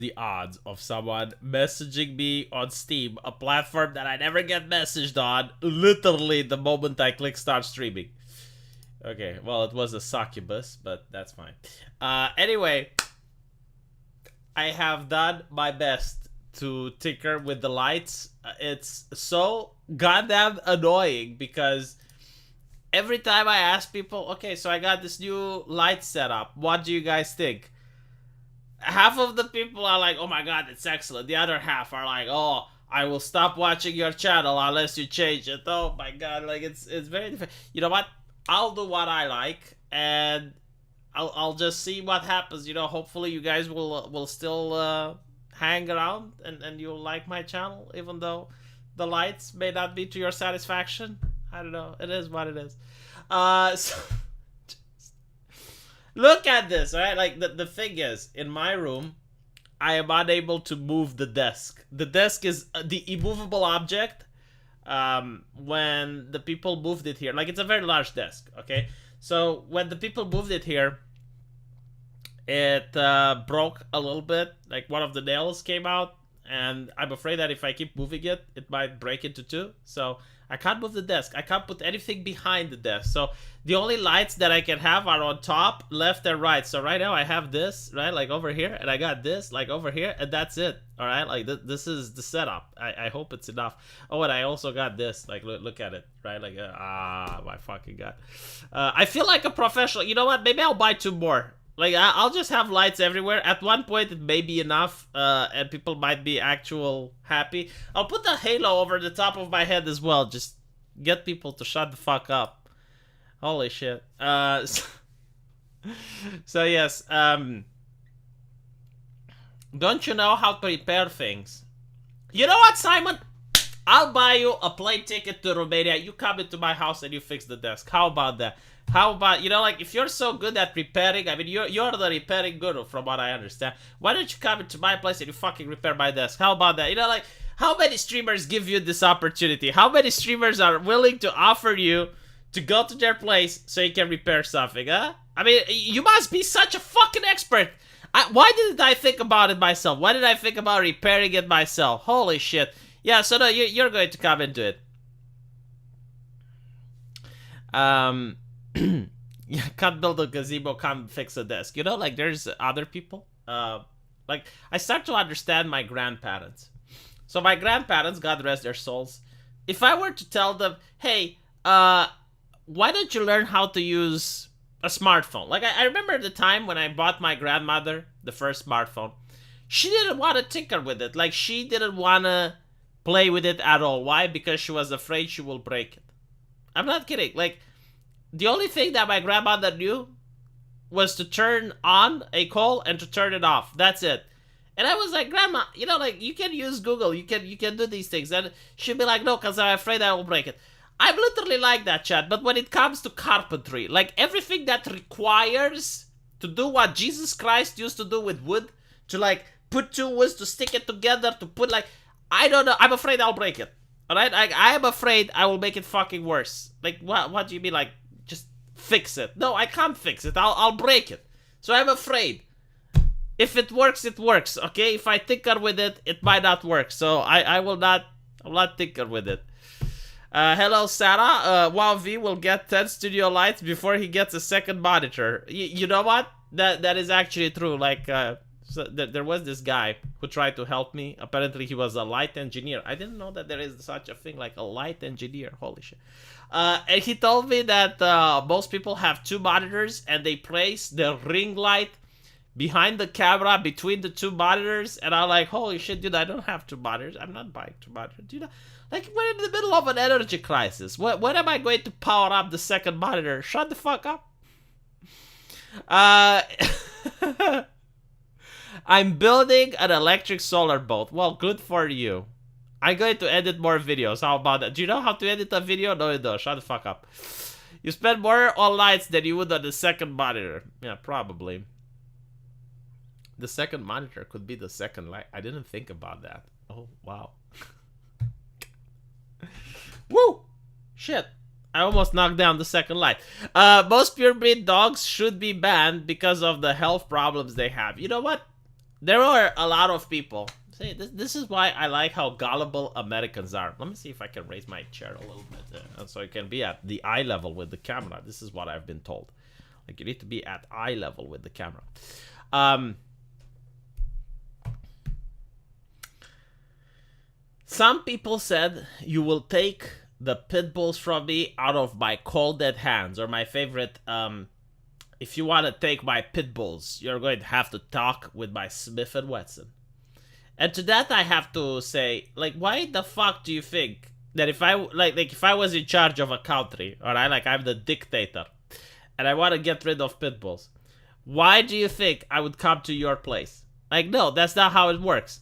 the odds of someone messaging me on Steam, a platform that I never get messaged on, literally the moment I click start streaming? Okay, well, it was a succubus, but that's fine. Anyway, I have done my best to tinker with the lights. It's so goddamn annoying because every time I ask people, okay, so I got this new light setup, what do you guys think? Half of the people are like, oh my god, it's excellent. The other half are like, oh, I will stop watching your channel unless you change it. Oh my god, like it's very different. You know what? I'll do what I like, and I'll just see what happens. You know, hopefully you guys will still hang around and you'll like my channel, even though the lights may not be to your satisfaction. I don't know. It is what it is. So look at this, right? Like the thing is, in my room, I am unable to move the desk. The desk is the immovable object. When the people moved it here, like it's a very large desk, okay? So when the people moved it here, it broke a little bit. Like one of the nails came out, and I'm afraid that if I keep moving it, it might break into two. So I can't move the desk. I can't put anything behind the desk. So the only lights that I can have are on top, left, and right. So right now I have this, right, like over here, and I got this, like over here, and that's it. All right, like this is the setup. I hope it's enough. Oh, and I also got this. Like look at it, right? Like my fucking god. I feel like a professional. You know what? Maybe I'll buy two more. Like I'll just have lights everywhere. At one point, it may be enough, and people might be actual happy. I'll put the halo over the top of my head as well. Just get people to shut the fuck up. Holy shit. So yes. Don't you know how to repair things? You know what, Simon? I'll buy you a plane ticket to Romania. You come into my house and you fix the desk. How about that? How about, you know, like, if you're so good at repairing, I mean, you're the repairing guru from what I understand. Why don't you come into my place and you fucking repair my desk? How about that? You know, like, how many streamers give you this opportunity? How many streamers are willing to offer you to go to their place so you can repair something, huh? I mean, you must be such a fucking expert. Why didn't I think about it myself? Why did I think about repairing it myself? Holy shit. Yeah, so no, you're going to come into it. Yeah, can't build a gazebo, can't fix a desk. You know, like, there's other people. Like, I start to understand my grandparents. So my grandparents, God rest their souls, if I were to tell them, hey, why don't you learn how to use a smartphone? Like, I remember the time when I bought my grandmother the first smartphone. She didn't want to tinker with it. Like, she didn't want to play with it at all. Why? Because she was afraid she will break it. I'm not kidding. Like, the only thing that my grandmother knew was to turn on a call and to turn it off. That's it. And I was like, Grandma, you know, like, you can use Google. You can do these things. And she'd be like, no, because I'm afraid I will break it. I'm literally like that, chat. But when it comes to carpentry, like, everything that requires to do what Jesus Christ used to do with wood, to, like, put two woods, to stick it together, to put, like, I don't know. I'm afraid I'll break it. Alright? I am afraid I will make it fucking worse. Like, what do you mean, like, just fix it? No, I can't fix it. I'll break it. So I'm afraid. If it works, it works, okay? If I tinker with it, it might not work. So I will not tinker with it. Hello, Sarah. WoW V will get 10 studio lights before he gets a second monitor. You know what? That is actually true. Like, so there was this guy who tried to help me. Apparently, he was a light engineer. I didn't know that there is such a thing like a light engineer. Holy shit. And he told me that most people have two monitors and they place the ring light behind the camera between the two monitors. And I'm like, holy shit, dude, I don't have two monitors. I'm not buying two monitors. You know, like, we're in the middle of an energy crisis. When am I going to power up the second monitor? Shut the fuck up. I'm building an electric solar boat. Well, good for you. I'm going to edit more videos. How about that? Do you know how to edit a video? No, you don't. Shut the fuck up. You spend more on lights than you would on the second monitor. Yeah, probably. The second monitor could be the second light. I didn't think about that. Oh, wow. Woo! Shit. I almost knocked down the second light. Most purebred dogs should be banned because of the health problems they have. You know what? there are a lot of people. See, this is why I like how gullible Americans are. Let me see if I can raise my chair a little bit, so it can be at the eye level with the camera. This is what I've been told. Like, you need to be at eye level with the camera. Some people said you will take the pit bulls from me out of my cold dead hands, or my favorite, if you want to take my pit bulls, you're going to have to talk with my Smith & Wesson. And to that I have to say, like, why the fuck do you think that if I, like if I was in charge of a country, alright, like I'm the dictator, and I want to get rid of pit bulls, why do you think I would come to your place? Like, no, that's not how it works.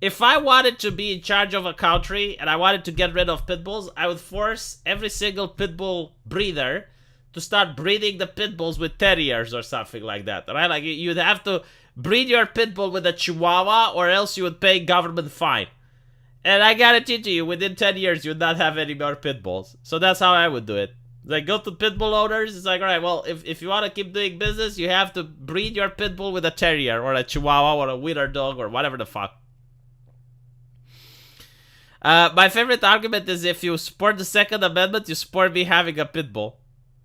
If I wanted to be in charge of a country and I wanted to get rid of pit bulls, I would force every single pit bull breeder to start breeding the pit bulls with terriers or something like that, right? Like, you'd have to breed your pit bull with a chihuahua, or else you would pay government fine. And I guarantee to you, within 10 years, you would not have any more pit bulls. So that's how I would do it. Like, go to pit bull owners, it's like, all right, well, if you want to keep doing business, you have to breed your pit bull with a terrier, or a chihuahua, or a wiener dog, or whatever the fuck. My favorite argument is, if you support the Second Amendment, you support me having a pit bull.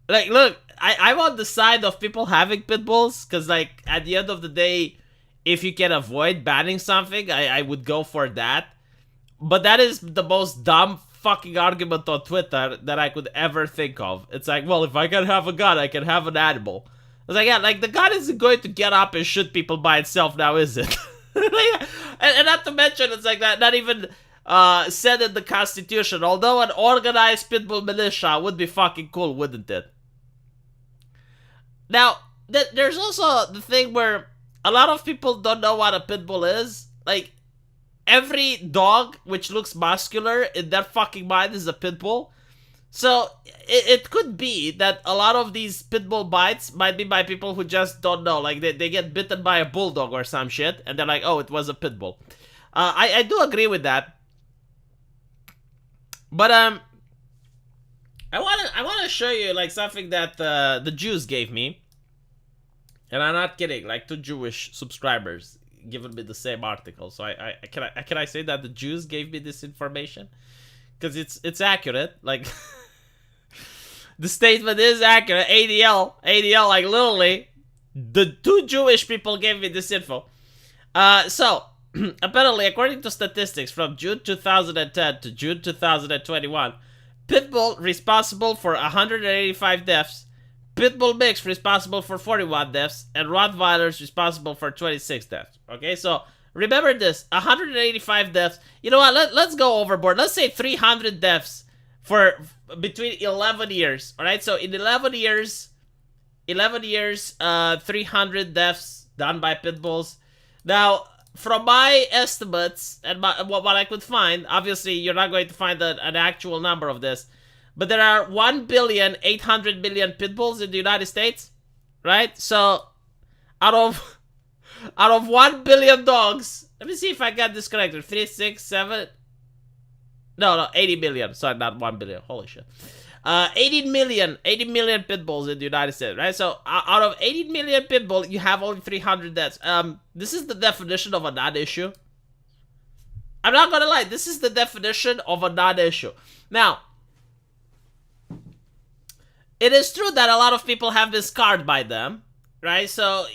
Like, look, I'm on the side of people having pit bulls, because, like, at the end of the day, if you can avoid banning something, I would go for that. But that is the most dumb fucking argument on Twitter that I could ever think of. It's like, well, if I can have a gun, I can have an animal. I was like, yeah, like, the gun isn't going to get up and shoot people by itself now, is it? and not to mention, it's like that, not even said in the Constitution, although an organized pitbull militia would be fucking cool, wouldn't it? Now, there's also the thing where a lot of people don't know what a pitbull is. Like, every dog which looks muscular in their fucking mind is a pitbull. So, it could be that a lot of these pitbull bites might be by people who just don't know. Like, they get bitten by a bulldog or some shit, and they're like, oh, it was a pitbull. I do agree with that. But, I wanna show you, like, something that the Jews gave me. And I'm not kidding, like, 2 Jewish subscribers giving me the same article. So can I say that the Jews gave me this information? Because it's accurate. Like, the statement is accurate. ADL, like, literally, the 2 Jewish people gave me this info. So, apparently, according to statistics from June 2010 to June 2021, Pitbull responsible for 185 deaths, Pitbull mix responsible for 41 deaths, and Rottweilers responsible for 26 deaths. Okay, so remember this, 185 deaths. You know what, let's go overboard. Let's say 300 deaths for between 11 years. Alright, so in 11 years, 300 deaths done by Pitbulls. Now, from my estimates and what I could find, obviously you're not going to find an actual number of this, but there are 1,800,000,000 Pitbulls in the United States, right? So, out of 1 billion dogs, let me see if I got this correct. 3, 6, 7. No, 80 million. Sorry, not 1 billion. Holy shit. 80 million Pitbulls in the United States, right? So, out of 80 million Pitbull, you have only 300 deaths. This is the definition of a non-issue. I'm not gonna lie, this is the definition of a non-issue. Now, it is true that a lot of people have been scarred by them, right? So,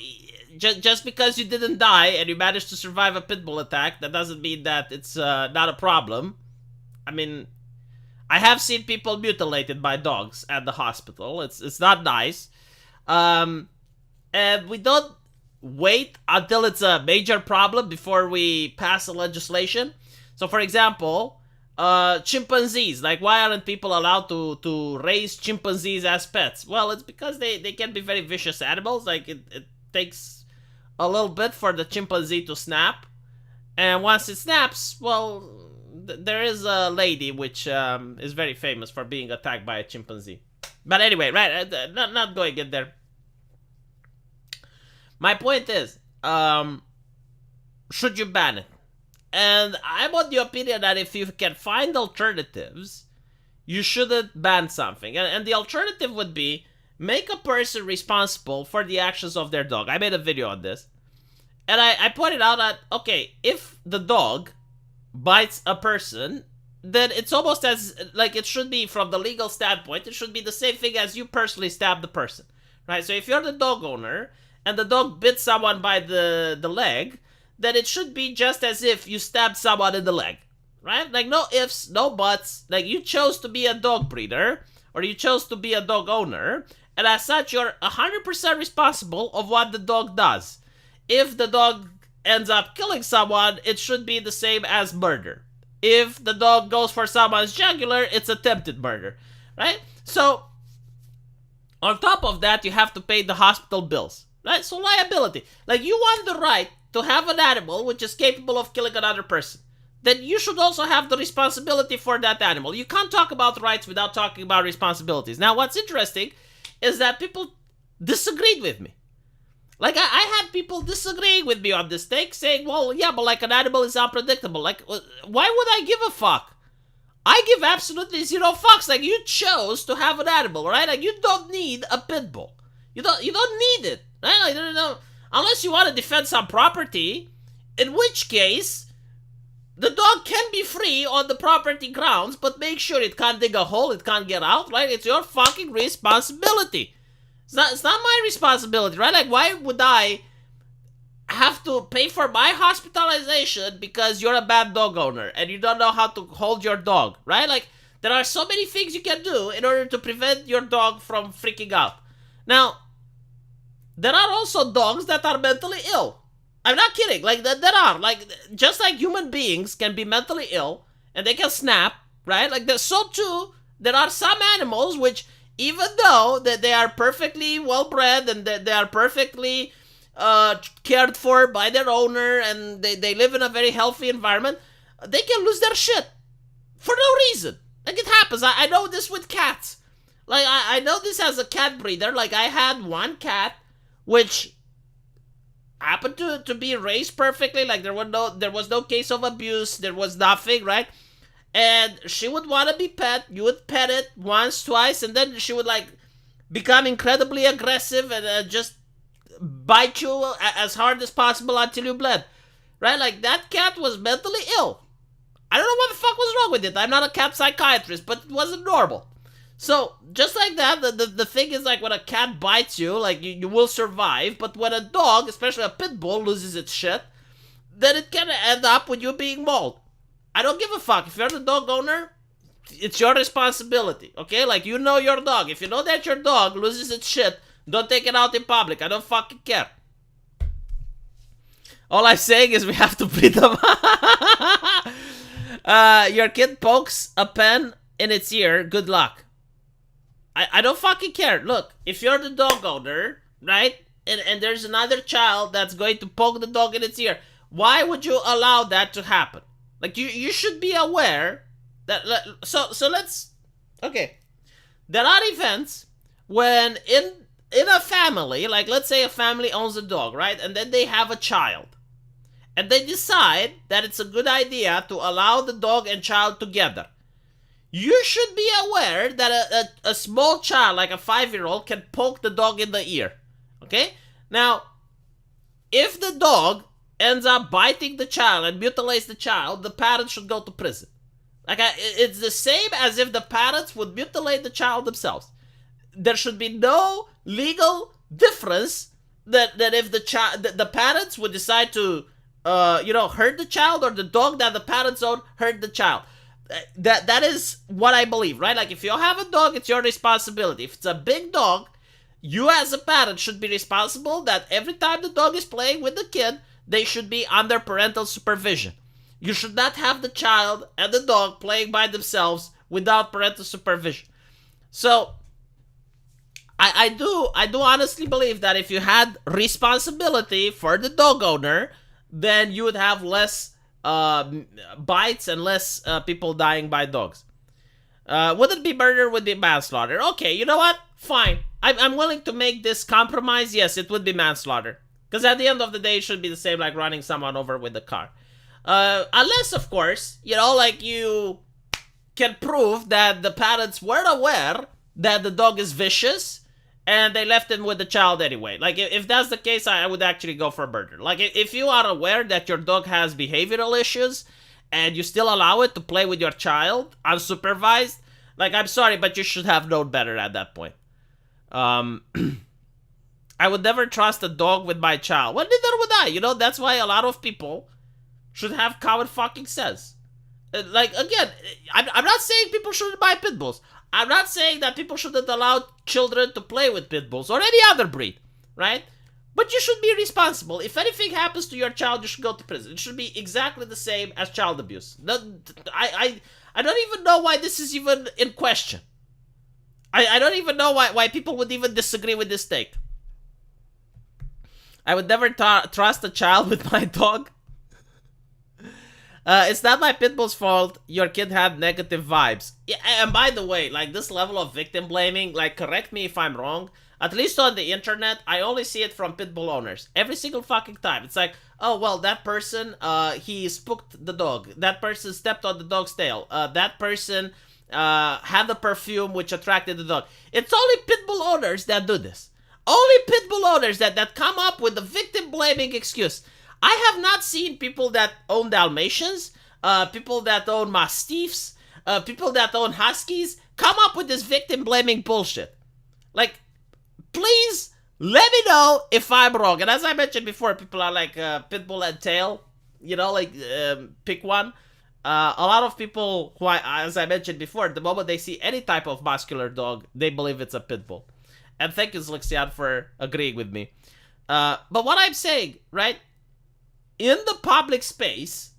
just because you didn't die and you managed to survive a pitbull attack, that doesn't mean that it's not a problem. I mean, I have seen people mutilated by dogs at the hospital. It's not nice. And we don't wait until it's a major problem before we pass a legislation. So, for example, chimpanzees. Like, why aren't people allowed to raise chimpanzees as pets? Well, it's because they can be very vicious animals. Like, it takes a little bit for the chimpanzee to snap. And once it snaps, well, there is a lady which is very famous for being attacked by a chimpanzee. But anyway, right, not going in there. My point is, should you ban it? And I'm on the opinion that if you can find alternatives, you shouldn't ban something. And the alternative would be, make a person responsible for the actions of their dog. I made a video on this. And I pointed out that, okay, if the dog bites a person, then it's almost as, like, it should be, from the legal standpoint, it should be the same thing as you personally stab the person, right? So if you're the dog owner and the dog bit someone by the leg, then it should be just as if you stabbed someone in the leg, right? Like, no ifs, no buts. Like, you chose to be a dog breeder, or you chose to be a dog owner, and as such, you're 100% responsible of what the dog does. If the dog ends up killing someone, it should be the same as murder. If the dog goes for someone's jugular, it's attempted murder, right? So, on top of that, you have to pay the hospital bills, right? So, liability. Like, you want the right to have an animal which is capable of killing another person. Then you should also have the responsibility for that animal. You can't talk about rights without talking about responsibilities. Now, what's interesting is that people disagreed with me. Like, I had people disagreeing with me on this take, saying, well, yeah, but like, an animal is unpredictable. Like, why would I give a fuck? I give absolutely zero fucks. Like, you chose to have an animal, right? Like, you don't need a Pitbull. You don't need it, right? Like, no, unless you want to defend some property, in which case, the dog can be free on the property grounds, but make sure it can't dig a hole, it can't get out, right? It's your fucking responsibility. It's not my responsibility, right? Like, why would I have to pay for my hospitalization because you're a bad dog owner and you don't know how to hold your dog, right? Like, there are so many things you can do in order to prevent your dog from freaking out. Now, there are also dogs that are mentally ill. I'm not kidding. Like, there are. Like, just like human beings can be mentally ill and they can snap, right? Like, so too, there are some animals which, even though that they are perfectly well bred and that they are perfectly cared for by their owner and they live in a very healthy environment, they can lose their shit for no reason. Like, it happens. I know this with cats. Like, I know this as a cat breeder. Like, I had one cat which happened to be raised perfectly. Like, there was no case of abuse. There was nothing, right? And she would want to be pet. You would pet it once, twice, and then she would, like, become incredibly aggressive and just bite you as hard as possible until you bled. Right? Like, that cat was mentally ill. I don't know what the fuck was wrong with it. I'm not a cat psychiatrist, but it wasn't normal. So, just like that, the thing is, like, when a cat bites you, like, you will survive, but when a dog, especially a pit bull, loses its shit, then it can end up with you being mauled. I don't give a fuck. If you're the dog owner, it's your responsibility, okay? Like, you know your dog. If you know that your dog loses its shit, don't take it out in public. I don't fucking care. All I'm saying is we have to breed them. Your kid pokes a pen in its ear. Good luck. I don't fucking care. Look, if you're the dog owner, right, and there's another child that's going to poke the dog in its ear, why would you allow that to happen? Like, you should be aware that, so let's, okay, there are events when in a family, like, let's say a family owns a dog, right, and then they have a child, and they decide that it's a good idea to allow the dog and child together. You should be aware that a small child, like a 5-year-old, can poke the dog in the ear, okay? Now, if the dog ends up biting the child and mutilates the child, the parent should go to prison. Like, it's the same as if the parents would mutilate the child themselves. There should be no legal difference that if the parents would decide to, hurt the child, or the dog that the parents own hurt the child. That is what I believe, right? Like, if you have a dog, it's your responsibility. If it's a big dog, you as a parent should be responsible that every time the dog is playing with the kid, they should be under parental supervision. You should not have the child and the dog playing by themselves without parental supervision. So, I do honestly believe that if you had responsibility for the dog owner, then you would have less bites and less people dying by dogs. Would it be murder? Would it be manslaughter? Okay, you know what? Fine. I'm willing to make this compromise. Yes, it would be manslaughter. Because at the end of the day, it should be the same like running someone over with a car. Unless, of course, like, you can prove that the parents weren't aware that the dog is vicious and they left him with the child anyway. Like, if that's the case, I would actually go for murder. Like, if you are aware that your dog has behavioral issues and you still allow it to play with your child unsupervised, like, I'm sorry, but you should have known better at that point. I would never trust a dog with my child. Well, neither would I. You know, that's why a lot of people should have common fucking sense. Like, again, I'm not saying people shouldn't buy pit bulls. I'm not saying that people shouldn't allow children to play with pit bulls or any other breed, right? But you should be responsible. If anything happens to your child, you should go to prison. It should be exactly the same as child abuse. I don't even know why this is even in question. I don't even know why people would even disagree with this take. I would never trust a child with my dog. It's not my pitbull's fault your kid had negative vibes. Yeah, and by the way, like, this level of victim blaming, like, correct me if I'm wrong, at least on the internet, I only see it from pitbull owners. Every single fucking time. It's like, oh, well, that person, he spooked the dog. That person stepped on the dog's tail. That person had the perfume which attracted the dog. It's only pitbull owners that do this. Only pitbull owners that come up with the victim blaming excuse. I have not seen people that own Dalmatians, people that own Mastiffs, people that own Huskies come up with this victim blaming bullshit. Like, please let me know if I'm wrong. And as I mentioned before, people are like, Pitbull and tail, you know, like, pick one. A lot of people who, as I mentioned before, the moment they see any type of muscular dog, they believe it's a Pitbull. And thank you, Zlixian, for agreeing with me. But what I'm saying, right? In the public space,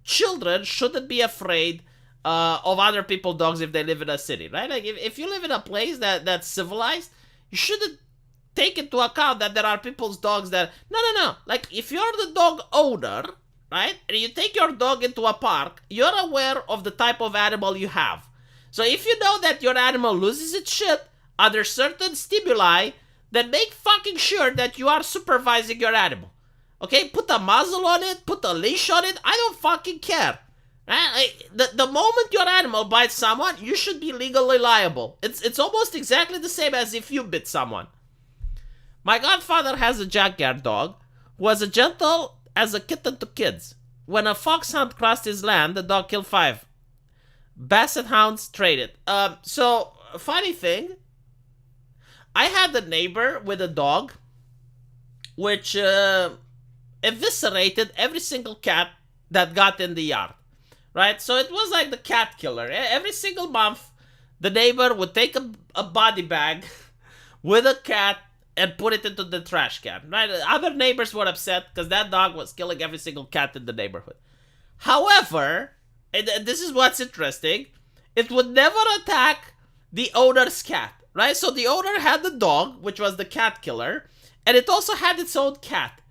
children shouldn't be afraid of other people's dogs if they live in a city, right? Like, if you live in a place that's civilized, you shouldn't take into account that there are people's dogs that... No. Like, if you're the dog owner, right, and you take your dog into a park, you're aware of the type of animal you have. So if you know that your animal loses its shit under certain stimuli, then make fucking sure that you are supervising your animal. Okay, put a muzzle on it, put a leash on it, I don't fucking care. Right? The moment your animal bites someone, you should be legally liable. It's almost exactly the same as if you bit someone. My godfather has a junkyard dog who was as gentle as a kitten to kids. When a fox hunt crossed his land, the dog killed 5. Basset hounds traded. So, funny thing, I had a neighbor with a dog which eviscerated every single cat that got in the yard, right? So it was like the cat killer. Every single month, the neighbor would take a body bag with a cat and put it into the trash can, right? Other neighbors were upset because that dog was killing every single cat in the neighborhood. However, and this is what's interesting, it would never attack the owner's cat, right? So the owner had the dog, which was the cat killer, and it also had its own cat.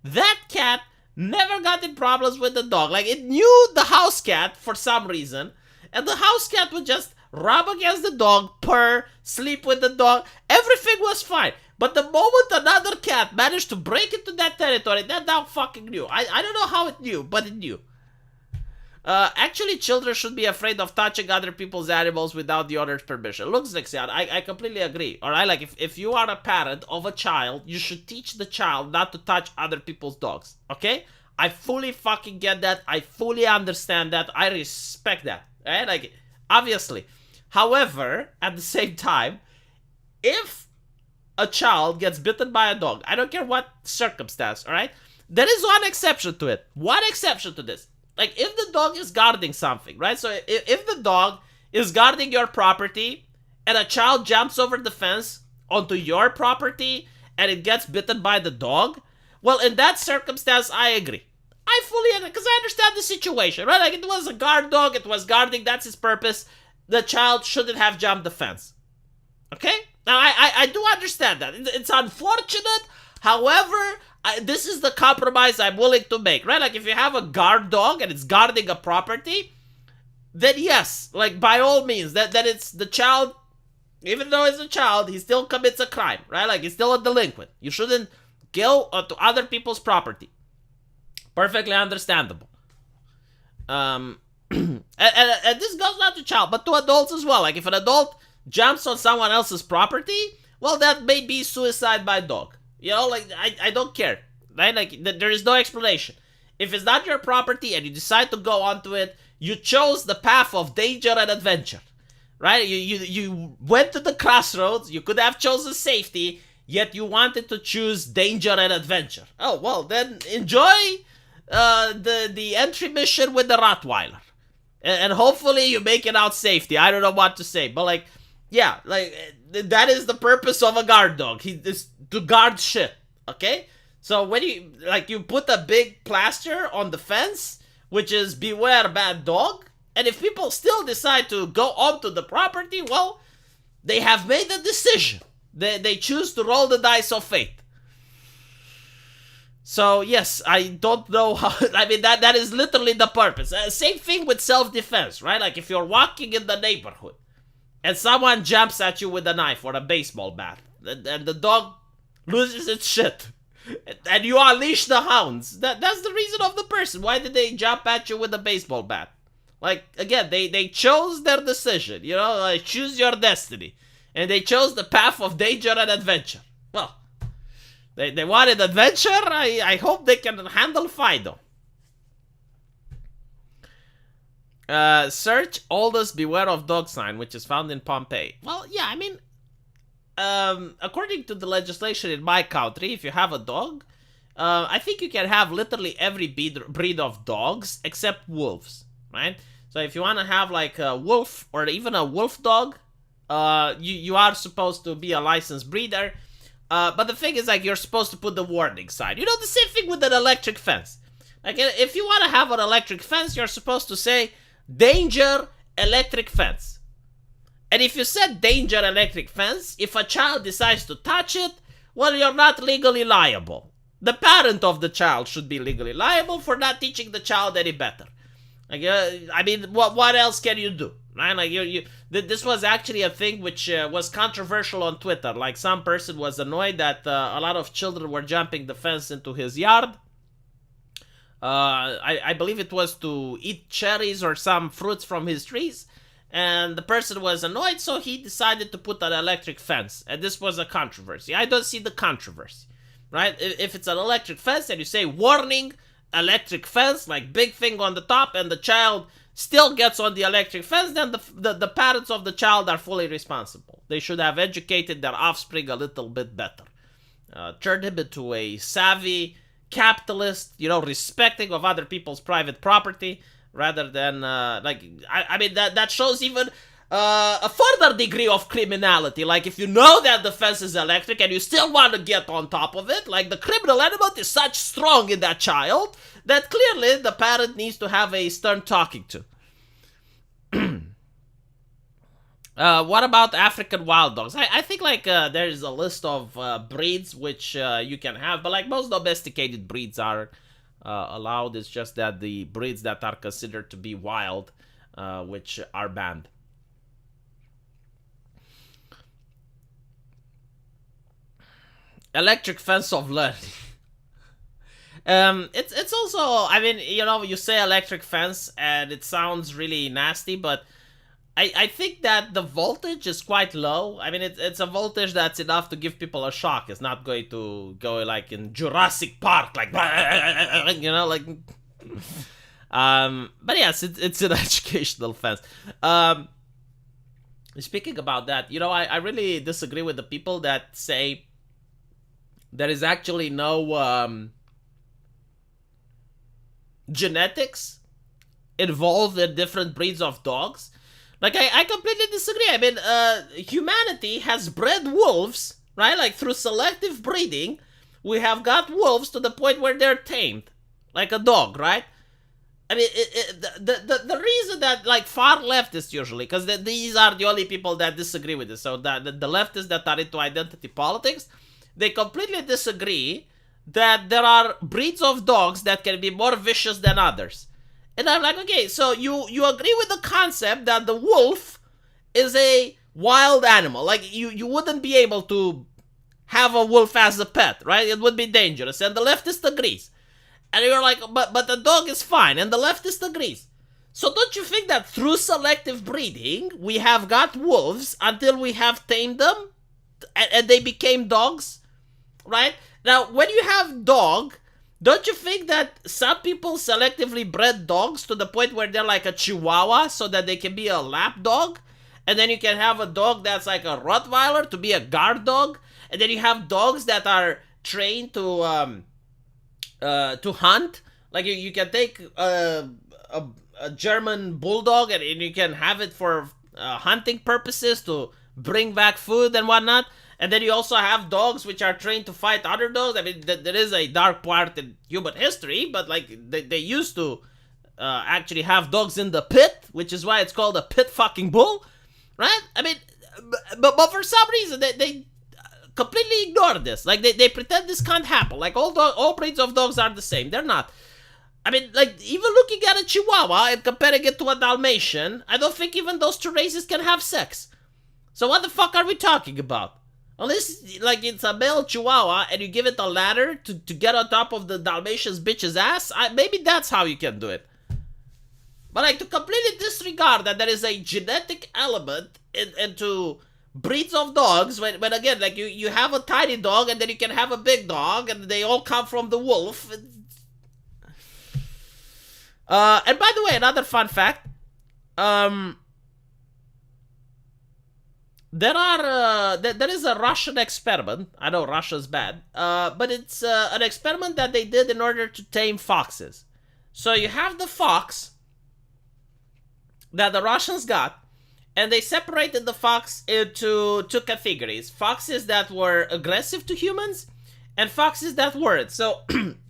That cat never got in problems with the dog. Like, it knew the house cat for some reason, and the house cat would just rub against the dog, purr, sleep with the dog. Everything was fine. But the moment another cat managed to break into that territory, that dog fucking knew. I don't know how it knew, but it knew. Actually, children should be afraid of touching other people's animals without the owner's permission. Look, Zixian, I completely agree. Alright, like, if you are a parent of a child, you should teach the child not to touch other people's dogs. Okay? I fully fucking get that. I fully understand that. I respect that. Right? Like, obviously. However, at the same time, if a child gets bitten by a dog, I don't care what circumstance, alright? There is one exception to it. One exception to this. Like, if the dog is guarding something, right? So, if the dog is guarding your property and a child jumps over the fence onto your property and it gets bitten by the dog, well, in that circumstance, I agree. I fully agree, because I understand the situation, right? Like, it was a guard dog, it was guarding, that's its purpose. The child shouldn't have jumped the fence. Okay? Now, I do understand that. It's unfortunate, however... this is the compromise I'm willing to make, right? Like, if you have a guard dog and it's guarding a property, then yes, like, by all means, that it's the child, even though it's a child, he still commits a crime, right? Like, he's still a delinquent. You shouldn't go to other people's property. Perfectly understandable. And this goes not to child, but to adults as well. Like, if an adult jumps on someone else's property, well, that may be suicide by dog. You know, like, I don't care. Right? Like, there is no explanation. If it's not your property and you decide to go onto it, you chose the path of danger and adventure. Right? You went to the crossroads, you could have chosen safety, yet you wanted to choose danger and adventure. Oh, well, then enjoy the entry mission with the Rottweiler. And hopefully you make it out safety. I don't know what to say, but like, yeah, like, that is the purpose of a guard dog. He is to guard shit, okay? So when you put a big plaster on the fence, which is beware bad dog, and if people still decide to go onto the property, well, they have made a decision. They choose to roll the dice of fate. So yes, I don't know how, I mean, that is literally the purpose. Same thing with self-defense, right? Like if you're walking in the neighborhood and someone jumps at you with a knife or a baseball bat, and the dog loses its shit, and you unleash the hounds, that's the reason of the person. Why did they jump at you with a baseball bat? Like, again, they chose their decision, you know, like, choose your destiny. And they chose the path of danger and adventure. Well, they wanted adventure. I hope they can handle Fido. Search oldest beware of dog sign, which is found in Pompeii. Well, yeah, I mean, according to the legislation in my country, if you have a dog, I think you can have literally every breed of dogs except wolves, right? So if you want to have like a wolf or even a wolf dog, you are supposed to be a licensed breeder. But the thing is, like, you're supposed to put the warning sign. You know, the same thing with an electric fence. Like, if you want to have an electric fence, you're supposed to say, danger, electric fence. And if you said danger, electric fence, if a child decides to touch it, well, you're not legally liable. The parent of the child should be legally liable for not teaching the child any better. Like, I mean, what else can you do? Right? Like, this was actually a thing which was controversial on Twitter. Like, some person was annoyed that a lot of children were jumping the fence into his yard. I believe it was to eat cherries or some fruits from his trees. And the person was annoyed, so he decided to put an electric fence. And this was a controversy. I don't see the controversy. Right? If it's an electric fence and you say, warning, electric fence, like big thing on the top, and the child still gets on the electric fence, then the parents of the child are fully responsible. They should have educated their offspring a little bit better. Turned him into a savvy capitalist, you know, respecting of other people's private property, rather than, I mean, that shows even a further degree of criminality. Like, if you know that the fence is electric and you still want to get on top of it, like, the criminal element is such strong in that child that clearly the parent needs to have a stern talking to. What about African wild dogs? I think, like, there's a list of breeds which you can have, but, like, most domesticated breeds are allowed. It's just that the breeds that are considered to be wild, which are banned. Electric fence of learning. It's also, I mean, you know, you say electric fence and it sounds really nasty, but I think that the voltage is quite low. I mean, it's a voltage that's enough to give people a shock. It's not going to go like in Jurassic Park, like, you know, like. But yes, it's an educational fence. Speaking about that, you know, I really disagree with the people that say there is actually no genetics involved in different breeds of dogs. Like, I completely disagree. I mean, humanity has bred wolves, right? Like, through selective breeding, we have got wolves to the point where they're tamed, like a dog, right? I mean, the reason that, like, far leftists usually, because these are the only people that disagree with this, so the leftists that are into identity politics, they completely disagree that there are breeds of dogs that can be more vicious than others. And I'm like, okay, so you agree with the concept that the wolf is a wild animal. Like, you wouldn't be able to have a wolf as a pet, right? It would be dangerous. And the leftist agrees. And you're like, but the dog is fine. And the leftist agrees. So don't you think that through selective breeding, we have got wolves until we have tamed them? and they became dogs, right? Now, when you have dog, don't you think that some people selectively bred dogs to the point where they're like a Chihuahua so that they can be a lap dog? And then you can have a dog that's like a Rottweiler to be a guard dog. And then you have dogs that are trained to hunt. Like you can take a German bulldog and you can have it for hunting purposes to bring back food and whatnot. And then you also have dogs which are trained to fight other dogs. I mean, there is a dark part in human history, but like they used to actually have dogs in the pit, which is why it's called a pit fucking bull, right? I mean, but for some reason they completely ignore this. Like they pretend this can't happen. Like all breeds of dogs are the same. They're not. I mean, like even looking at a Chihuahua and comparing it to a Dalmatian, I don't think even those two races can have sex. So what the fuck are we talking about? Unless, like, it's a male Chihuahua and you give it a ladder to get on top of the Dalmatian's bitch's ass, maybe that's how you can do it. But, like, to completely disregard that there is a genetic element into breeds of dogs, when again, like, you have a tiny dog and then you can have a big dog and they all come from the wolf. And by the way, another fun fact, there is a Russian experiment. I know Russia's bad, but it's an experiment that they did in order to tame foxes. So you have the fox that the Russians got, and they separated the fox into two categories: foxes that were aggressive to humans, and foxes that weren't. So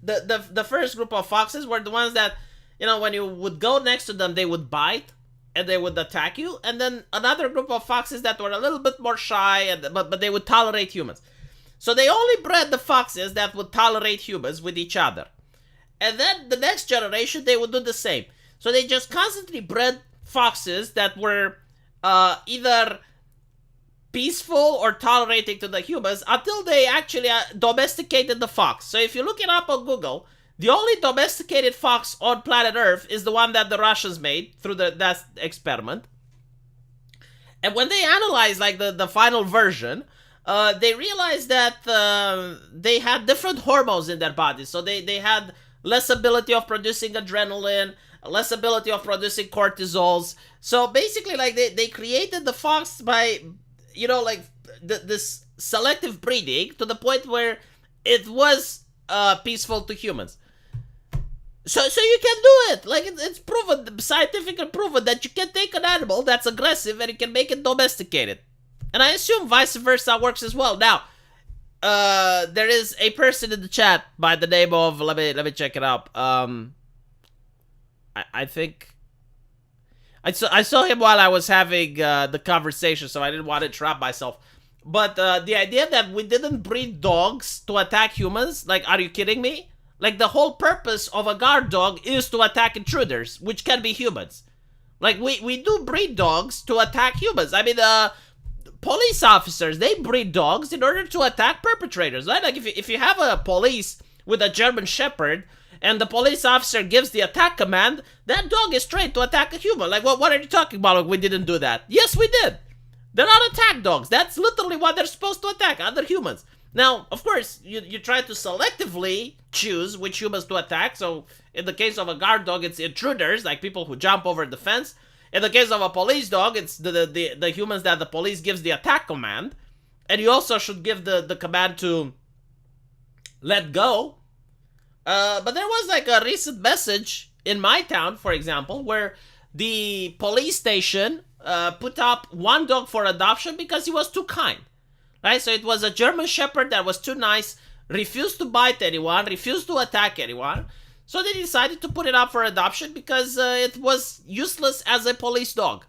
the first group of foxes were the ones that, you know, when you would go next to them, they would bite and they would attack you. And then another group of foxes that were a little bit more shy, but they would tolerate humans. So they only bred the foxes that would tolerate humans with each other. And then the next generation, they would do the same. So they just constantly bred foxes that were either peaceful or tolerating to the humans until they actually domesticated the fox. So if you look it up on Google, the only domesticated fox on planet Earth is the one that the Russians made through that experiment. And when they analyzed like the final version, they realized that they had different hormones in their bodies. So they had less ability of producing adrenaline, less ability of producing cortisols. So basically, like they created the fox by, you know, like this selective breeding to the point where it was peaceful to humans. So you can do it. Like it's proven, scientifically proven, that you can take an animal that's aggressive and you can make it domesticated. And I assume vice versa works as well. Now, there is a person in the chat by the name of, let me check it out. I think I saw him while I was having the conversation, so I didn't want to trap myself. But the idea that we didn't breed dogs to attack humans, like, are you kidding me? Like, the whole purpose of a guard dog is to attack intruders, which can be humans. Like, we do breed dogs to attack humans. I mean, police officers, they breed dogs in order to attack perpetrators, right? Like, if you have a police with a German Shepherd, and the police officer gives the attack command, that dog is trained to attack a human. Like, what are you talking about? Like, we didn't do that. Yes, we did. They're not attack dogs. That's literally what they're supposed to attack, other humans. Now, of course, you try to selectively choose which humans to attack. So, in the case of a guard dog, it's intruders, like people who jump over the fence. In the case of a police dog, it's the humans that the police gives the attack command. And you also should give the command to let go. But there was like a recent message in my town, for example, where the police station put up one dog for adoption because he was too kind. Right? So it was a German Shepherd that was too nice, refused to bite anyone, refused to attack anyone. So they decided to put it up for adoption because it was useless as a police dog.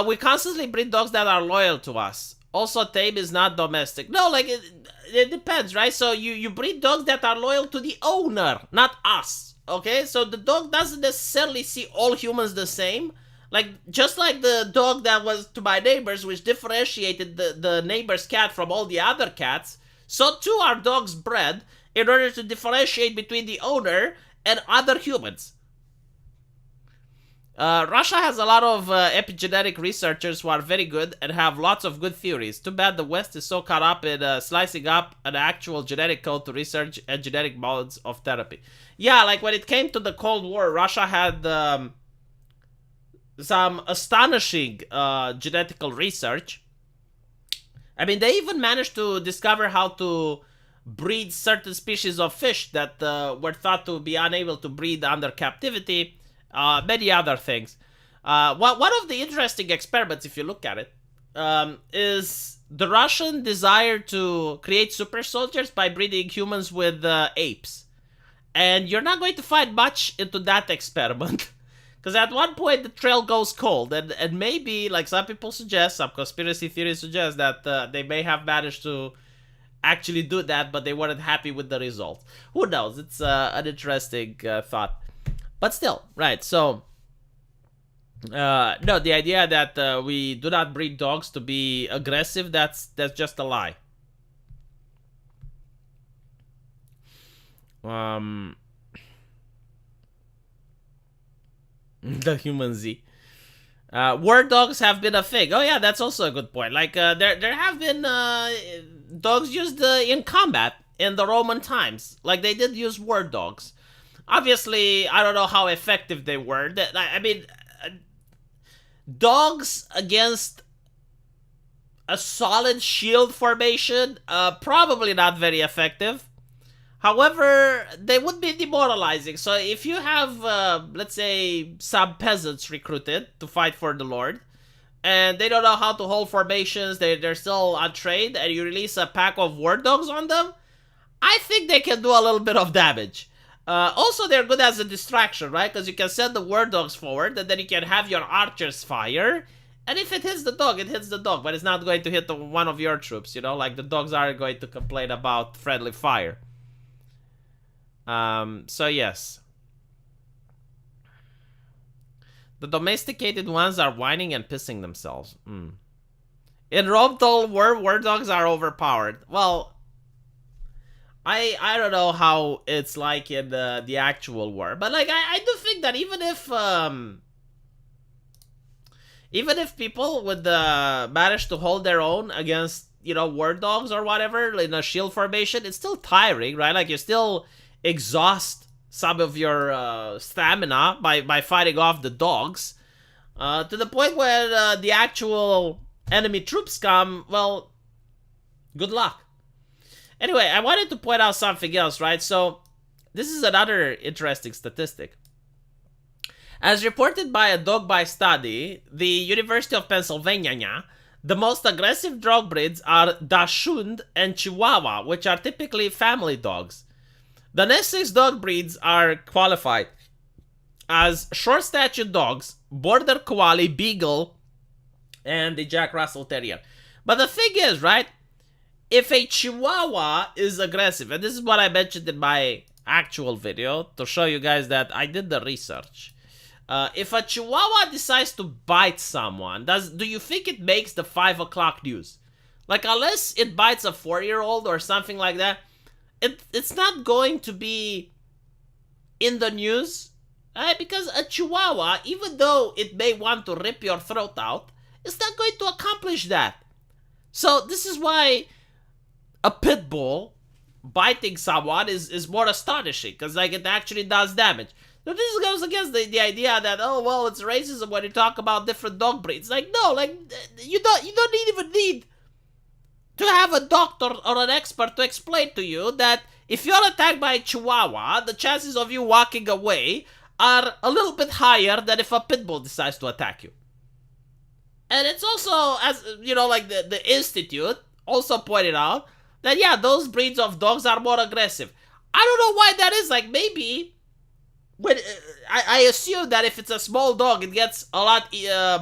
We constantly breed dogs that are loyal to us. Also, tame is not domestic. No, like, it depends, right? So you breed dogs that are loyal to the owner, not us, okay? So the dog doesn't necessarily see all humans the same. Like, just like the dog that was to my neighbors, which differentiated the neighbor's cat from all the other cats, so too are dogs bred in order to differentiate between the owner and other humans. Russia has a lot of epigenetic researchers who are very good and have lots of good theories. Too bad the West is so caught up in slicing up an actual genetic code to research and genetic modes of therapy. Yeah, like when it came to the Cold War, Russia had some astonishing genetical research. I mean, they even managed to discover how to breed certain species of fish that were thought to be unable to breed under captivity. Many other things. One of the interesting experiments, if you look at it, is the Russian desire to create super soldiers by breeding humans with apes. And you're not going to find much into that experiment. Because at one point the trail goes cold. And maybe, like some people suggest, some conspiracy theories suggest that they may have managed to actually do that, but they weren't happy with the result. Who knows? It's an interesting thought. But still, right, so, no, the idea that we do not breed dogs to be aggressive, that's just a lie. The human Z. War dogs have been a thing. Oh yeah, that's also a good point. Like, there have been dogs used in combat in the Roman times. Like, they did use war dogs. Obviously, I don't know how effective they were. I mean, dogs against a solid shield formation, probably not very effective. However, they would be demoralizing. So if you have, let's say, some peasants recruited to fight for the Lord, and they don't know how to hold formations, they're still untrained, and you release a pack of war dogs on them, I think they can do a little bit of damage. Also, they're good as a distraction, right? Because you can send the war dogs forward, and then you can have your archers fire. And if it hits the dog, it hits the dog. But it's not going to hit one of your troops, you know? Like, the dogs aren't going to complain about friendly fire. So yes. The domesticated ones are whining and pissing themselves. In Rome told war dogs are overpowered. Well, I don't know how it's like in the actual war, but like I do think that even if people would manage to hold their own against, you know, war dogs or whatever in a shield formation, it's still tiring, right? Like, you still exhaust some of your stamina by fighting off the dogs, to the point where the actual enemy troops come. Well, good luck. Anyway, I wanted to point out something else, right? So, this is another interesting statistic. As reported by a dog bite study, the University of Pennsylvania, the most aggressive dog breeds are Dachshund and Chihuahua, which are typically family dogs. The next 6 dog breeds are qualified as short-statured dogs, Border Collie, Beagle, and the Jack Russell Terrier. But the thing is, right, if a Chihuahua is aggressive, and this is what I mentioned in my actual video to show you guys that I did the research. If a Chihuahua decides to bite someone, do you think it makes the 5 o'clock news? Like, unless it bites a 4-year-old or something like that, it's not going to be in the news. Because a Chihuahua, even though it may want to rip your throat out, it's not going to accomplish that. So this is why a Pitbull biting someone is more astonishing, because like it actually does damage. So this goes against the idea that, oh well, it's racism when you talk about different dog breeds. Like, no, like you don't even need to have a doctor or an expert to explain to you that if you're attacked by a Chihuahua, the chances of you walking away are a little bit higher than if a Pitbull decides to attack you. And it's also, as you know, like the Institute also pointed out that, yeah, those breeds of dogs are more aggressive. I don't know why that is. Like, maybe when I assume that if it's a small dog, it gets a lot